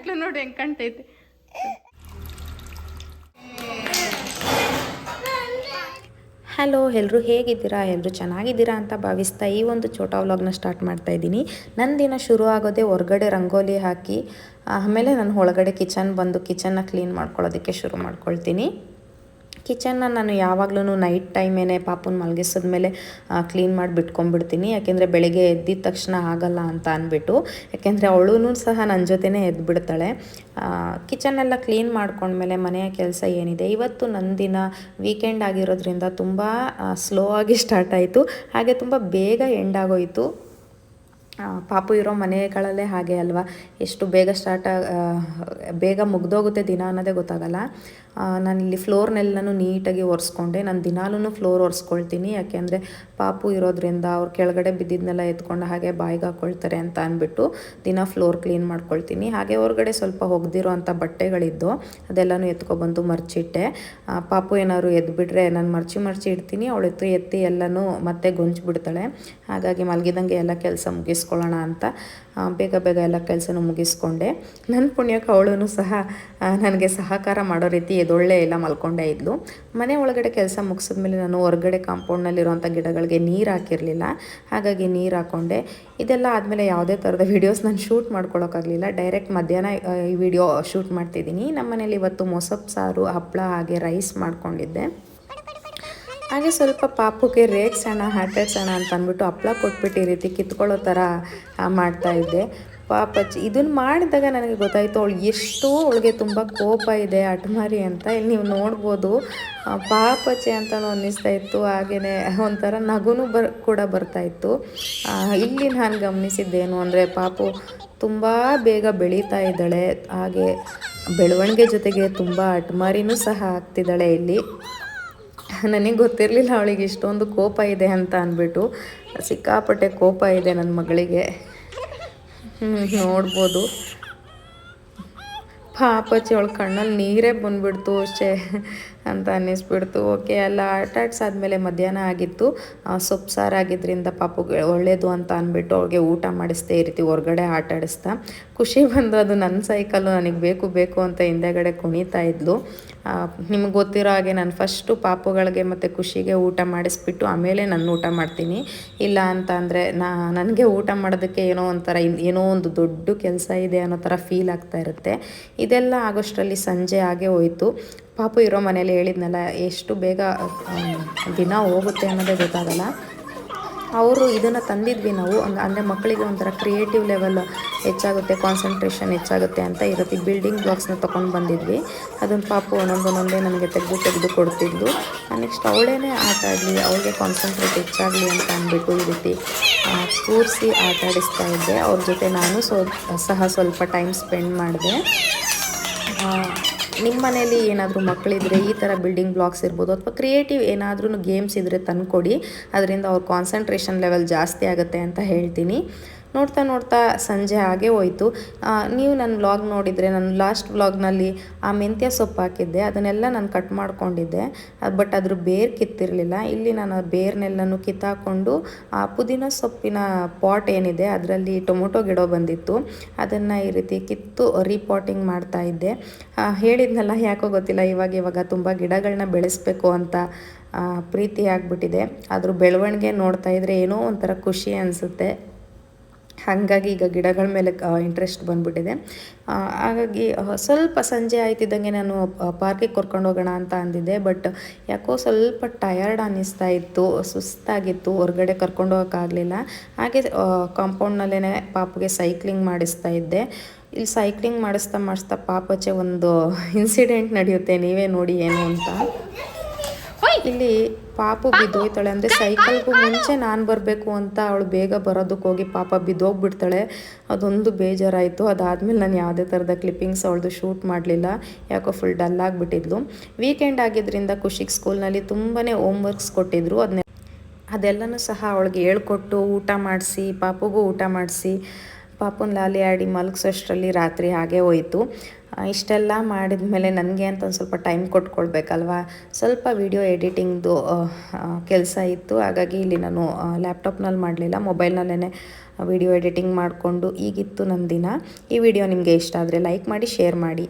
ಎಂಕ್ಲು ನೋಡಿ ಹೆಂಗೆ ಕಾಣ್ತೈತೆ. ಹಲೋ, ಎಲ್ಲರೂ ಹೇಗಿದ್ದೀರಾ? ಎಲ್ಲರೂ ಚೆನ್ನಾಗಿದ್ದೀರಾ ಅಂತ ಭಾವಿಸ್ತಾ ಈ ಒಂದು ಛೋಟಾ ವ್ಲಾಗ್ನ ಸ್ಟಾರ್ಟ್ ಮಾಡ್ತಾ ಇದ್ದೀನಿ. ನನ್ನ ದಿನ ಶುರು ಆಗೋದೇ ಹೊರಗಡೆ ರಂಗೋಲಿ ಹಾಕಿ, ಆಮೇಲೆ ನಾನು ಒಳಗಡೆ ಕಿಚನ್ನ ಕ್ಲೀನ್ ಮಾಡ್ಕೊಳ್ಳೋದಕ್ಕೆ ಶುರು ಮಾಡ್ಕೊಳ್ತೀನಿ. ಕಿಚನ್ನ ನಾನು ಯಾವಾಗಲೂ ನೈಟ್ ಟೈಮೇನೆ ಪಾಪುನ ಮಲಗಿಸಿದ್ಮೇಲೆ ಕ್ಲೀನ್ ಮಾಡಿ ಬಿಟ್ಕೊಂಡ್ಬಿಡ್ತೀನಿ. ಯಾಕೆಂದರೆ ಬೆಳಗ್ಗೆ ಎದ್ದಿದ ತಕ್ಷಣ ಆಗಲ್ಲ ಅಂತ ಅಂದ್ಬಿಟ್ಟು, ಯಾಕೆಂದರೆ ಅವಳೂ ಸಹ ನನ್ನ ಜೊತೆನೇ ಎದ್ಬಿಡ್ತಾಳೆ. ಕಿಚನ್ನೆಲ್ಲ ಕ್ಲೀನ್ ಮಾಡ್ಕೊಂಡ್ಮೇಲೆ ಮನೆಯ ಕೆಲಸ ಏನಿದೆ, ಇವತ್ತು ನನ್ನ ದಿನ ವೀಕೆಂಡ್ ಆಗಿರೋದ್ರಿಂದ ತುಂಬ ಸ್ಲೋ ಆಗಿ ಸ್ಟಾರ್ಟ್ ಆಯಿತು, ಹಾಗೆ ತುಂಬ ಬೇಗ ಎಂಡ್ ಆಗೋಯಿತು. ಪಾಪು ಇರೋ ಮನೆಗಳಲ್ಲೇ ಹಾಗೆ ಅಲ್ವಾ, ಎಷ್ಟು ಬೇಗ ಮುಗ್ದೋಗುತ್ತೆ ದಿನ ಅನ್ನೋದೇ ಗೊತ್ತಾಗಲ್ಲ. ನಾನಿಲ್ಲಿ ಫ್ಲೋರ್ನೆಲ್ಲನೂ ನೀಟಾಗಿ ಒರೆಸ್ಕೊಂಡೆ. ನಾನು ದಿನಾಲೂ ಫ್ಲೋರ್ ಒರೆಸ್ಕೊಳ್ತೀನಿ, ಯಾಕೆಂದರೆ ಪಾಪು ಇರೋದ್ರಿಂದ ಅವ್ರು ಕೆಳಗಡೆ ಬಿದ್ದಿದ್ದನ್ನೆಲ್ಲ ಎತ್ಕೊಂಡು ಹಾಗೆ ಬಾಯಿಗೆ ಹಾಕ್ಕೊಳ್ತಾರೆ ಅಂತ ಅಂದ್ಬಿಟ್ಟು ದಿನ ಫ್ಲೋರ್ ಕ್ಲೀನ್ ಮಾಡ್ಕೊಳ್ತೀನಿ. ಹಾಗೆ ಹೊರಗಡೆ ಸ್ವಲ್ಪ ಒಗ್ದಿರೋ ಅಂಥ ಬಟ್ಟೆಗಳಿದ್ದು ಅದೆಲ್ಲನೂ ಎತ್ಕೊಬಂದು ಮರ್ಚಿಟ್ಟೆ. ಪಾಪು ಏನಾದ್ರು ಎದ್ಬಿಟ್ರೆ ನಾನು ಮರ್ಚಿ ಇಡ್ತೀನಿ, ಅವಳು ಎತ್ತಿ ಎಲ್ಲನೂ ಮತ್ತೆ ಬಿಡ್ತಾಳೆ. ಹಾಗಾಗಿ ಮಲಗಿದಂಗೆ ಎಲ್ಲ ಕೆಲಸ ಮುಗಿಸ್ಕೊಳ್ಳೋಣ ಅಂತ ಬೇಗ ಎಲ್ಲ ಕೆಲಸನೂ ಮುಗಿಸ್ಕೊಂಡೆ. ನನ್ನ ಪುಣ್ಯಕ್ಕೆ ಅವಳು ಸಹ ನನಗೆ ಸಹಕಾರ ಮಾಡೋ ರೀತಿ ಎದೊಳ್ಳೆ ಎಲ್ಲ ಮಲ್ಕೊಂಡೇ ಇದ್ಲು. ಮನೆ ಒಳಗಡೆ ಕೆಲಸ ಮುಗಿಸಿದ್ಮೇಲೆ ನಾನು ಹೊರಗಡೆ ಕಾಂಪೌಂಡ್ನಲ್ಲಿರುವಂಥ ಗಿಡಗಳಿಗೆ ನೀರು ಹಾಕಿರಲಿಲ್ಲ, ಹಾಗಾಗಿ ನೀರು ಹಾಕ್ಕೊಂಡೆ. ಇದೆಲ್ಲ ಆದಮೇಲೆ ಯಾವುದೇ ಥರದ ವೀಡಿಯೋಸ್ ನಾನು ಶೂಟ್ ಮಾಡ್ಕೊಳ್ಳೋಕ್ಕಾಗಲಿಲ್ಲ. ಡೈರೆಕ್ಟ್ ಮಧ್ಯಾಹ್ನ ಈ ವಿಡಿಯೋ ಶೂಟ್ ಮಾಡ್ತಿದ್ದೀನಿ. ನಮ್ಮ ಮನೇಲಿ ಇವತ್ತು ಮೊಸಪ್ಪು ಸಾರು, ಹಪ್ಪಳ ಹಾಗೆ ರೈಸ್ ಮಾಡ್ಕೊಂಡಿದ್ದೆ. ಹಾಗೆ ಸ್ವಲ್ಪ ಪಾಪುಗೆ ರೇಗ್ಸೋಣ, ಹ್ಯಾಟೆಡ್ಸೋಣ ಅಂತ ಅಂದ್ಬಿಟ್ಟು ಹಪ್ಪಳ ಕೊಟ್ಬಿಟ್ಟು ಈ ರೀತಿ ಕಿತ್ಕೊಳ್ಳೋ ಥರ ಮಾಡ್ತಾಯಿದ್ದೆ. ಇದನ್ನು ಮಾಡಿದಾಗ ನನಗೆ ಗೊತ್ತಾಯಿತು ಅವಳಿಗೆ ತುಂಬ ಕೋಪ ಇದೆ, ಹಠಮಾರಿ ಅಂತ. ಇಲ್ಲಿ ನೀವು ನೋಡ್ಬೋದು, ಪಾಪಚ್ಚೆ ಅಂತಲೂ ಅನ್ನಿಸ್ತಾ ಇತ್ತು, ಹಾಗೆಯೇ ಒಂಥರ ನಗುನೂ ಕೂಡ ಬರ್ತಾಯಿತ್ತು. ಇಲ್ಲಿ ನಾನು ಗಮನಿಸಿದ್ದೇನು ಅಂದರೆ, ಪಾಪು ತುಂಬ ಬೇಗ ಬೆಳೀತಾ ಇದ್ದಾಳೆ, ಹಾಗೆ ಬೆಳವಣಿಗೆ ಜೊತೆಗೆ ತುಂಬ ಹಠಮಾರಿನೂ ಸಹ ಆಗ್ತಿದ್ದಾಳೆ. ಇಲ್ಲಿ ನನಗೆ ಗೊತ್ತಿರಲಿಲ್ಲ ಅವಳಿಗೆ ಇಷ್ಟೊಂದು ಕೋಪ ಇದೆ ಅಂತ ಅಂದ್ಬಿಟ್ಟು. ಸಿಕ್ಕಾಪಟ್ಟೆ ಕೋಪ ಇದೆ ನನ್ನ ಮಗಳಿಗೆ, ನೋಡ್ಬೋದು. ಪಾಪಚ್ಚಿ ಅವಳ ಕಣ್ಣಲ್ಲಿ ನೀರೇ ಬಂದುಬಿಡ್ತು ಅಷ್ಟೇ ಅಂತ ಅನ್ನಿಸ್ಬಿಡ್ತು. ಓಕೆ, ಎಲ್ಲ ಆಟಾಡ್ಸಾದ್ಮೇಲೆ ಮಧ್ಯಾಹ್ನ ಆಗಿತ್ತು. ಸೊಪ್ಪು ಸಾರು ಆಗಿದ್ದರಿಂದ ಪಾಪುಗೆ ಒಳ್ಳೆಯದು ಅಂತ ಅಂದ್ಬಿಟ್ಟು ಅವ್ಳಿಗೆ ಊಟ ಮಾಡಿಸ್ದೆ, ಈ ರೀತಿ ಹೊರಗಡೆ ಆಟಾಡಿಸ್ತಾ. ಖುಷಿ ಬಂದು ಅದು ನನ್ನ ಸೈಕಲ್ಲು, ನನಗೆ ಬೇಕು ಅಂತ ಹಿಂದೆಗಡೆ ಕುಣಿತಾ ಇದ್ಲು. ನಿಮ್ಗೆ ಗೊತ್ತಿರೋ ಹಾಗೆ ನಾನು ಫಸ್ಟು ಪಾಪುಗಳಿಗೆ ಮತ್ತು ಖುಷಿಗೆ ಊಟ ಮಾಡಿಸ್ಬಿಟ್ಟು ಆಮೇಲೆ ನಾನು ಊಟ ಮಾಡ್ತೀನಿ. ಇಲ್ಲ ಅಂತ ಅಂದರೆ ನನಗೆ ಊಟ ಮಾಡೋದಕ್ಕೆ ಏನೋ ಒಂದು ದೊಡ್ಡ ಕೆಲಸ ಇದೆ ಅನ್ನೋ ಥರ ಫೀಲ್ ಆಗ್ತಾ ಇರುತ್ತೆ. ಇದೆಲ್ಲ ಆಗೋಷ್ಟರಲ್ಲಿ ಸಂಜೆ ಆಗೇ ಹೋಯಿತು. ಪಾಪು ಇರೋ ಮನೇಲಿ ಹೇಳಿದ್ನಲ್ಲ, ಎಷ್ಟು ಬೇಗ ದಿನ ಹೋಗುತ್ತೆ ಅನ್ನೋದೇ ಗೊತ್ತಾಗಲ್ಲ. ಅವರು ಇದನ್ನು ತಂದಿದ್ವಿ ನಾವು, ಅಂದರೆ ಮಕ್ಕಳಿಗೆ ಒಂಥರ ಕ್ರಿಯೇಟಿವ್ ಲೆವೆಲ್ ಹೆಚ್ಚಾಗುತ್ತೆ, ಕಾನ್ಸಂಟ್ರೇಷನ್ ಹೆಚ್ಚಾಗುತ್ತೆ ಅಂತ ಇರುತ್ತೆ. ಬಿಲ್ಡಿಂಗ್ ಬ್ಲಾಕ್ಸ್ನ ತೊಗೊಂಡು ಬಂದಿದ್ವಿ. ಅದನ್ನು ಪಾಪು ಒಂದೊಂದೇ ನನಗೆ ತೆಗೆದು ಕೊಡ್ತಿದ್ಲು. ನೆಕ್ಸ್ಟ್ ಅವಳೇನೇ ಆಟ ಆಡಲಿ, ಅವಳಿಗೆ ಕಾನ್ಸಂಟ್ರೇಟ್ ಹೆಚ್ಚಾಗಲಿ ಅಂತ ಅಂದ್ಬಿಟ್ಟು ಈ ರೀತಿ ಕೂರಿಸಿ ಆಟಾಡಿಸ್ತಾ ಇದ್ದೆ. ಅವ್ರ ಜೊತೆ ನಾನು ಸ್ವಲ್ಪ ಟೈಮ್ ಸ್ಪೆಂಡ್ ಮಾಡಿದೆ. ನಿಮ್ಮ ಮನೇಲಿ ಏನಾದರೂ ಮಕ್ಕಳಿದ್ರೆ ಈ ಥರ ಬಿಲ್ಡಿಂಗ್ ಬ್ಲಾಕ್ಸ್ ಇರ್ಬೋದು, ಅಥವಾ ಕ್ರಿಯೇಟಿವ್ ಏನಾದ್ರೂ ಗೇಮ್ಸ್ ಇದ್ದರೆ ತಂದುಕೊಡಿ, ಅದರಿಂದ ಅವ್ರ ಕಾನ್ಸಂಟ್ರೇಷನ್ ಲೆವೆಲ್ ಜಾಸ್ತಿ ಆಗುತ್ತೆ ಅಂತ ಹೇಳ್ತೀನಿ. ನೋಡ್ತಾ ಸಂಜೆ ಹಾಗೆ ಹೋಯಿತು. ನೀವು ನನ್ನ ವ್ಲಾಗ್ ನೋಡಿದರೆ, ನನ್ನ ಲಾಸ್ಟ್ ವ್ಲಾಗ್ನಲ್ಲಿ ಆ ಮೆಂತ್ಯ ಸೊಪ್ಪು ಹಾಕಿದ್ದೆ, ಅದನ್ನೆಲ್ಲ ನಾನು ಕಟ್ ಮಾಡ್ಕೊಂಡಿದ್ದೆ. ಬಟ್ ಅದ್ರ ಬೇರು ಕಿತ್ತಿರಲಿಲ್ಲ. ಇಲ್ಲಿ ನಾನು ಆ ಬೇರ್ನೆಲ್ಲನೂ ಕಿತ್ತಾಕೊಂಡು ಆ ಪುದೀನ ಸೊಪ್ಪಿನ ಪಾಟ್ ಏನಿದೆ ಅದರಲ್ಲಿ ಟೊಮೊಟೊ ಗಿಡ ಬಂದಿತ್ತು, ಅದನ್ನು ಈ ರೀತಿ ಕಿತ್ತು ರೀಪಾಟಿಂಗ್ ಮಾಡ್ತಾ ಇದ್ದೆ. ಹೇಳಿದ್ನಲ್ಲ, ಯಾಕೋ ಗೊತ್ತಿಲ್ಲ, ಇವಾಗ ತುಂಬ ಗಿಡಗಳನ್ನ ಬೆಳೆಸಬೇಕು ಅಂತ ಪ್ರೀತಿ ಆಗಿಬಿಟ್ಟಿದೆ. ಅದ್ರ ಬೆಳವಣಿಗೆ ನೋಡ್ತಾ ಇದ್ದರೆ ಏನೋ ಒಂಥರ ಖುಷಿ ಅನಿಸುತ್ತೆ. ಹಾಗಾಗಿ ಈಗ ಗಿಡಗಳ ಮೇಲೆ ಇಂಟ್ರೆಸ್ಟ್ ಬಂದುಬಿಟ್ಟಿದೆ. ಹಾಗಾಗಿ ಸ್ವಲ್ಪ ಸಂಜೆ ಆಯ್ತಿದ್ದಂಗೆ ನಾನು ಪಾರ್ಕಿಗೆ ಕರ್ಕೊಂಡು ಹೋಗೋಣ ಅಂತ ಅಂದಿದ್ದೆ. ಬಟ್ ಯಾಕೋ ಸ್ವಲ್ಪ ಟಯರ್ಡ್ ಅನ್ನಿಸ್ತಾ ಇತ್ತು, ಸುಸ್ತಾಗಿತ್ತು, ಹೊರಗಡೆ ಕರ್ಕೊಂಡು ಹೋಗೋಕ್ಕಾಗಲಿಲ್ಲ. ಹಾಗೆ ಕಾಂಪೌಂಡ್ನಲ್ಲೇ ಪಾಪುಗೆ ಸೈಕ್ಲಿಂಗ್ ಮಾಡಿಸ್ತಾ ಇದ್ದೆ. ಇಲ್ಲಿ ಸೈಕ್ಲಿಂಗ್ ಮಾಡಿಸ್ತಾ ಪಾಪಚ್ಚೆ ಒಂದು ಇನ್ಸಿಡೆಂಟ್ ನಡೆಯುತ್ತೆ, ನೀವೇ ನೋಡಿ ಏನು ಅಂತ. ಇಲ್ಲಿ ಪಾಪು ಬಿದ್ದೋಯ್ತಾಳೆ, ಅಂದರೆ ಸೈಕಲ್ಗೂ ಮುಂಚೆ ನಾನು ಬರಬೇಕು ಅಂತ ಅವಳು ಬೇಗ ಬರೋದಕ್ಕೆ ಹೋಗಿ ಪಾಪ ಬಿದ್ದೋಗ್ಬಿಡ್ತಾಳೆ. ಅದೊಂದು ಬೇಜಾರಾಯಿತು. ಅದಾದಮೇಲೆ ನಾನು ಯಾವುದೇ ಥರದ ಕ್ಲಿಪ್ಪಿಂಗ್ಸ್ ಅವಳದು ಶೂಟ್ ಮಾಡಲಿಲ್ಲ, ಯಾಕೋ ಫುಲ್ ಡಲ್ ಆಗಿಬಿಟ್ಟಿದ್ಲು. ವೀಕೆಂಡ್ ಆಗಿದ್ದರಿಂದ ಖುಷಿಗೆ ಸ್ಕೂಲ್ನಲ್ಲಿ ತುಂಬಾ ಹೋಮ್ವರ್ಕ್ಸ್ ಕೊಟ್ಟಿದ್ದರು. ಅದೆಲ್ಲನೂ ಸಹ ಅವಳಿಗೆ ಹೇಳ್ಕೊಟ್ಟು ಊಟ ಮಾಡಿಸಿ, ಪಾಪುಗೂ ಊಟ ಮಾಡಿಸಿ, ಪಾಪುನ ಲಾಲಿ ಆಡಿ ಮಲಗಿಸೋಷ್ಟರಲ್ಲಿ ರಾತ್ರಿ ಹಾಗೆ ಹೋಯಿತು. ಇಷ್ಟೆಲ್ಲ ಮಾಡಿದ ಮೇಲೆ ನನಗೆ ಅಂತ ಒಂದು ಸ್ವಲ್ಪ ಟೈಮ್ ಕೊಟ್ಕೊಳ್ಬೇಕಲ್ವ. ಸ್ವಲ್ಪ ವಿಡಿಯೋ ಎಡಿಟಿಂಗ್ದು ಕೆಲಸ ಇತ್ತು. ಹಾಗಾಗಿ ಇಲ್ಲಿ ನಾನು ಲ್ಯಾಪ್ಟಾಪ್ನಲ್ಲಿ ಮಾಡಲಿಲ್ಲ, ಮೊಬೈಲ್ನಲ್ಲೇ ವಿಡಿಯೋ ಎಡಿಟಿಂಗ್ ಮಾಡಿಕೊಂಡು ಈಗಿತ್ತು ನನ್ನ ದಿನ. ಈ ವಿಡಿಯೋ ನಿಮಗೆ ಇಷ್ಟ ಆದರೆ ಲೈಕ್ ಮಾಡಿ, ಶೇರ್ ಮಾಡಿ.